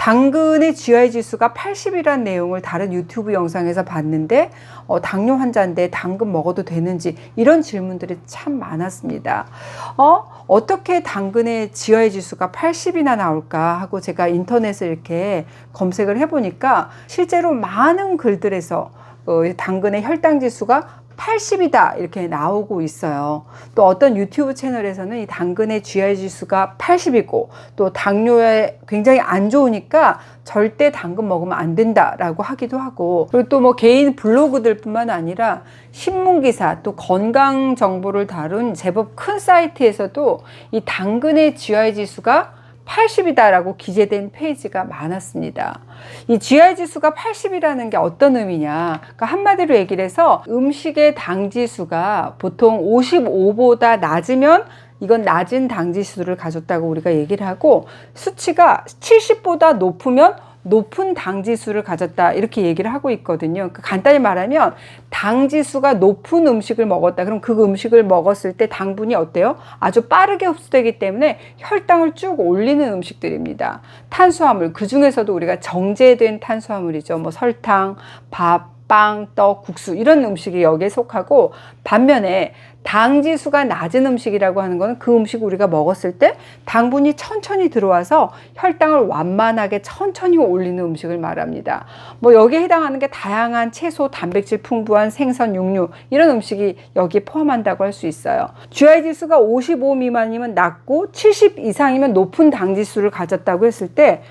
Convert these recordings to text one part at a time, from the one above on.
당근의 GI 지수가 80이란 내용을 다른 유튜브 영상에서 봤는데 당뇨 환자인데 당근 먹어도 되는지 이런 질문들이 참 많았습니다. 어떻게 당근의 GI 지수가 80이나 나올까 하고 제가 인터넷에 이렇게 검색을 해보니까 실제로 많은 글들에서 당근의 혈당 지수가 80이다 이렇게 나오고 있어요. 또 어떤 유튜브 채널에서는 이 당근의 GI 지수가 80이고 또 당뇨에 굉장히 안 좋으니까 절대 당근 먹으면 안 된다라고 하기도 하고, 그리고 또 뭐 개인 블로그들 뿐만 아니라 신문기사 또 건강 정보를 다룬 제법 큰 사이트에서도 이 당근의 GI 지수가 80이다라고 기재된 페이지가 많았습니다. 이 GI 지수가 80이라는 게 어떤 의미냐? 그러니까 한마디로 얘기를 해서 음식의 당 지수가 보통 55보다 낮으면 이건 낮은 당 지수를 가졌다고 우리가 얘기를 하고, 수치가 70보다 높으면 높은 당 지수를 가졌다 이렇게 얘기를 하고 있거든요. 그러니까 간단히 말하면 당 지수가 높은 음식을 먹었다. 그럼 그 음식을 먹었을 때 당분이 어때요? 아주 빠르게 흡수되기 때문에 혈당을 쭉 올리는 음식들입니다. 탄수화물, 그 중에서도 우리가 정제된 탄수화물이죠. 뭐 설탕, 밥, 빵, 떡, 국수 이런 음식이 여기에 속하고, 반면에 당 지수가 낮은 음식이라고 하는 것은 그 음식을 우리가 먹었을 때 당분이 천천히 들어와서 혈당을 완만하게 천천히 올리는 음식을 말합니다. 뭐 여기에 해당하는 게 다양한 채소, 단백질 풍부한 생선, 육류 이런 음식이 여기에 포함한다고 할 수 있어요. GI 지수가 55 미만이면 낮고 70 이상이면 높은 당 지수를 가졌다고 했을 때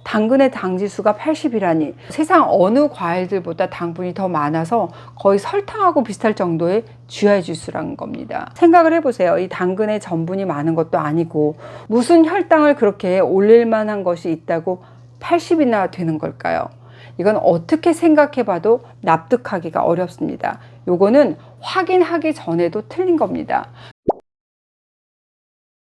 당근의 당 지수가 80이라니 세상 어느 과일들보다 당분이 더 많아서 거의 설탕하고 비슷할 정도의 GI 지수라는 겁니다. 생각을 해보세요. 이 당근에 전분이 많은 것도 아니고 무슨 혈당을 그렇게 올릴 만한 것이 있다고 80이나 되는 걸까요? 이건 어떻게 생각해봐도 납득하기가 어렵습니다. 요거는 확인하기 전에도 틀린 겁니다.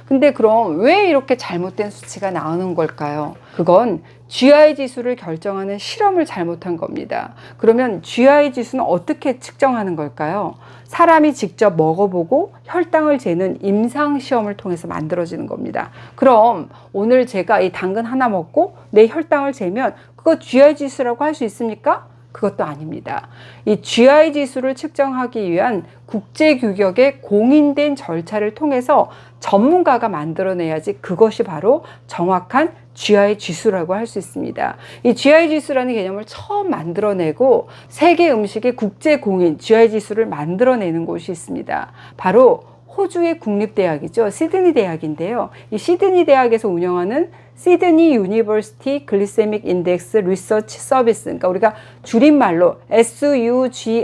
근데 그럼 왜 이렇게 잘못된 수치가 나오는 걸까요? 그건 GI 지수를 결정하는 실험을 잘못한 겁니다. 그러면 GI 지수는 어떻게 측정하는 걸까요? 사람이 직접 먹어보고 혈당을 재는 임상시험을 통해서 만들어지는 겁니다. 그럼 오늘 제가 이 당근 하나 먹고 내 혈당을 재면 그거 GI 지수라고 할 수 있습니까? 그것도 아닙니다. 이 GI 지수를 측정하기 위한 국제 규격의 공인된 절차를 통해서 전문가가 만들어내야지 그것이 바로 정확한 GI 지수라고 할 수 있습니다. 이 GI 지수라는 개념을 처음 만들어내고 세계 음식의 국제 공인 GI 지수를 만들어내는 곳이 있습니다. 바로 호주의 국립대학이죠. 시드니 대학인데요. 이 시드니 대학에서 운영하는 시드니 유니버시티 글리세믹 인덱스 리서치 서비스, 그러니까 우리가 줄임말로 SUGIRS,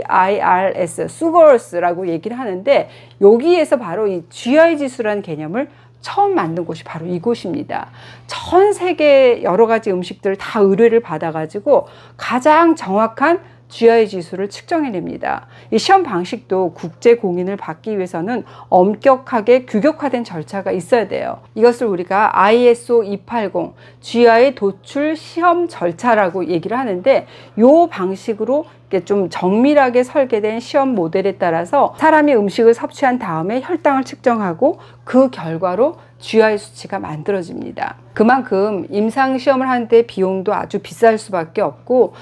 수거스라고 얘기를 하는데, 여기에서 바로 이 GI 지수라는 개념을 처음 만든 곳이 바로 이곳입니다. 전 세계 여러 가지 음식들을 다 의뢰를 받아가지고 가장 정확한 GI 지수를 측정해냅니다. 이 시험 방식도 국제 공인을 받기 위해서는 엄격하게 규격화된 절차가 있어야 돼요. 이것을 우리가 ISO 280 GI 도출 시험 절차라고 얘기를 하는데, 이 방식으로 좀 정밀하게 설계된 시험 모델에 따라서 사람이 음식을 섭취한 다음에 혈당을 측정하고 그 결과로 GI 수치가 만들어집니다. 그만큼 임상시험을 하는데 비용도 아주 비쌀 수밖에 없고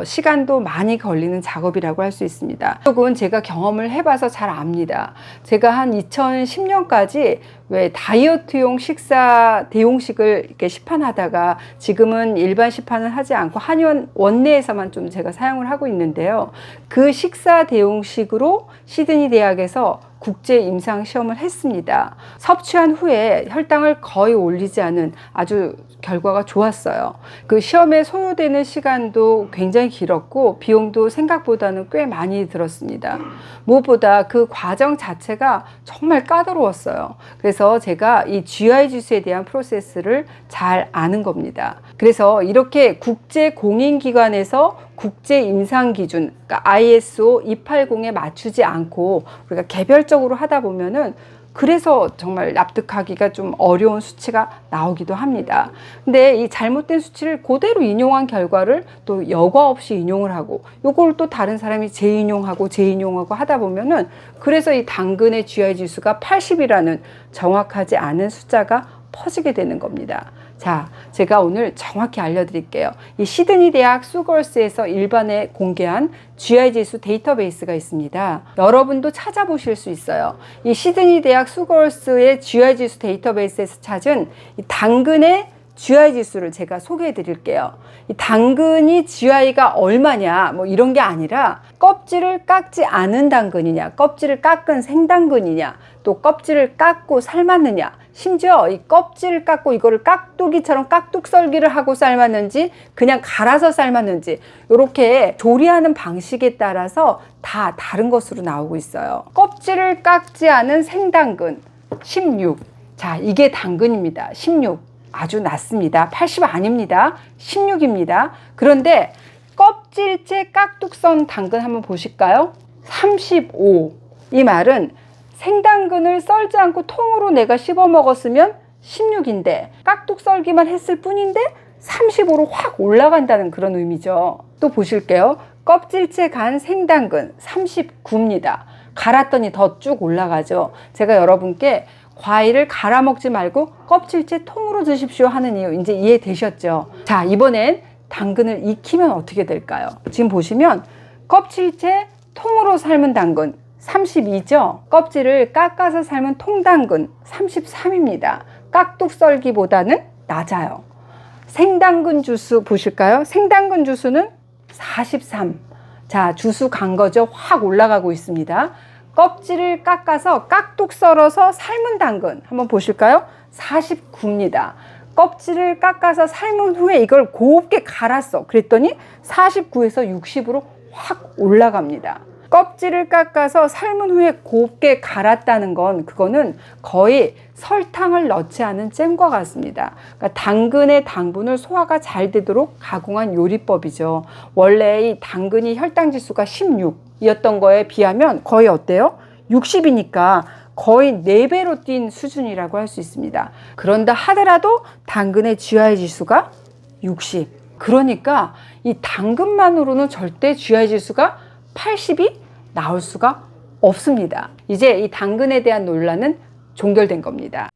시간도 많이 걸리는 작업이라고 할 수 있습니다. 이건 제가 경험을 해봐서 잘 압니다. 제가 한 2010년까지 왜 다이어트용 식사 대용식을 이렇게 시판하다가 지금은 일반 시판을 하지 않고 한의원 원내에서만 좀 제가 사용을 하고 있는데요. 그 식사 대용식으로 시드니 대학에서 국제 임상 시험을 했습니다. 섭취한 후에 혈당을 거의 올리지 않은 아주 결과가 좋았어요. 그 시험에 소요되는 시간도 굉장히 길었고 비용도 생각보다는 꽤 많이 들었습니다. 무엇보다 그 과정 자체가 정말 까다로웠어요. 그래서 제가 이 GI 지수에 대한 프로세스를 잘 아는 겁니다. 그래서 이렇게 국제 공인기관에서 국제 임상 기준, 그러니까 ISO 280에 맞추지 않고 우리가 개별적으로 하다 보면은 그래서 정말 납득하기가 좀 어려운 수치가 나오기도 합니다. 근데 이 잘못된 수치를 그대로 인용한 결과를 또 여과 없이 인용을 하고 요걸 또 다른 사람이 재인용하고 하다 보면은 그래서 이 당근의 GI 지수가 80이라는 정확하지 않은 숫자가 퍼지게 되는 겁니다. 자, 제가 오늘 정확히 알려드릴게요. 이 시드니 대학 수거스에서 일반에 공개한 GI 지수 데이터베이스가 있습니다. 여러분도 찾아보실 수 있어요. 이 시드니 대학 수거스의 GI 지수 데이터베이스에서 찾은 이 당근의 GI 지수를 제가 소개해 드릴게요. 이 당근이 GI가 얼마냐 뭐 이런 게 아니라 껍질을 깎지 않은 당근이냐, 껍질을 깎은 생당근이냐, 또 껍질을 깎고 삶았느냐, 심지어 이 껍질을 깎고 이거를 깍두기처럼 깍둑썰기를 하고 삶았는지 그냥 갈아서 삶았는지 이렇게 조리하는 방식에 따라서 다 다른 것으로 나오고 있어요. 껍질을 깎지 않은 생당근 16. 자, 이게 당근입니다. 16. 아주 낮습니다. 80 아닙니다. 16입니다. 그런데 껍질째 깍둑 썬 당근 한번 보실까요? 35. 이 말은 생당근을 썰지 않고 통으로 내가 씹어 먹었으면 16인데 깍둑 썰기만 했을 뿐인데 35로 확 올라간다는 그런 의미죠. 또 보실게요. 껍질째 간 생당근 39입니다. 갈았더니 더 쭉 올라가죠. 제가 여러분께 과일을 갈아 먹지 말고 껍질째 통으로 드십시오 하는 이유 이제 이해되셨죠? 자, 이번엔 당근을 익히면 어떻게 될까요? 지금 보시면 껍질째 통으로 삶은 당근 32죠? 껍질을 깎아서 삶은 통당근 33입니다. 깍둑 썰기보다는 낮아요. 생당근 주수 보실까요? 생당근 주수는 43. 자, 주수 간 거죠? 확 올라가고 있습니다. 껍질을 깎아서 깍둑 썰어서 삶은 당근 한번 보실까요? 49입니다. 껍질을 깎아서 삶은 후에 이걸 곱게 갈았어. 그랬더니 49에서 60으로 확 올라갑니다. 껍질을 깎아서 삶은 후에 곱게 갈았다는 건 그거는 거의 설탕을 넣지 않은 잼과 같습니다. 그러니까 당근의 당분을 소화가 잘 되도록 가공한 요리법이죠. 원래 이 당근이 혈당 지수가 16이었던 거에 비하면 거의 어때요? 60이니까 거의 4배로 뛴 수준이라고 할 수 있습니다. 그런다 하더라도 당근의 GI 지수가 60. 그러니까 이 당근만으로는 절대 GI 지수가 80이 나올 수가 없습니다. 이제 이 당근에 대한 논란은 종결된 겁니다.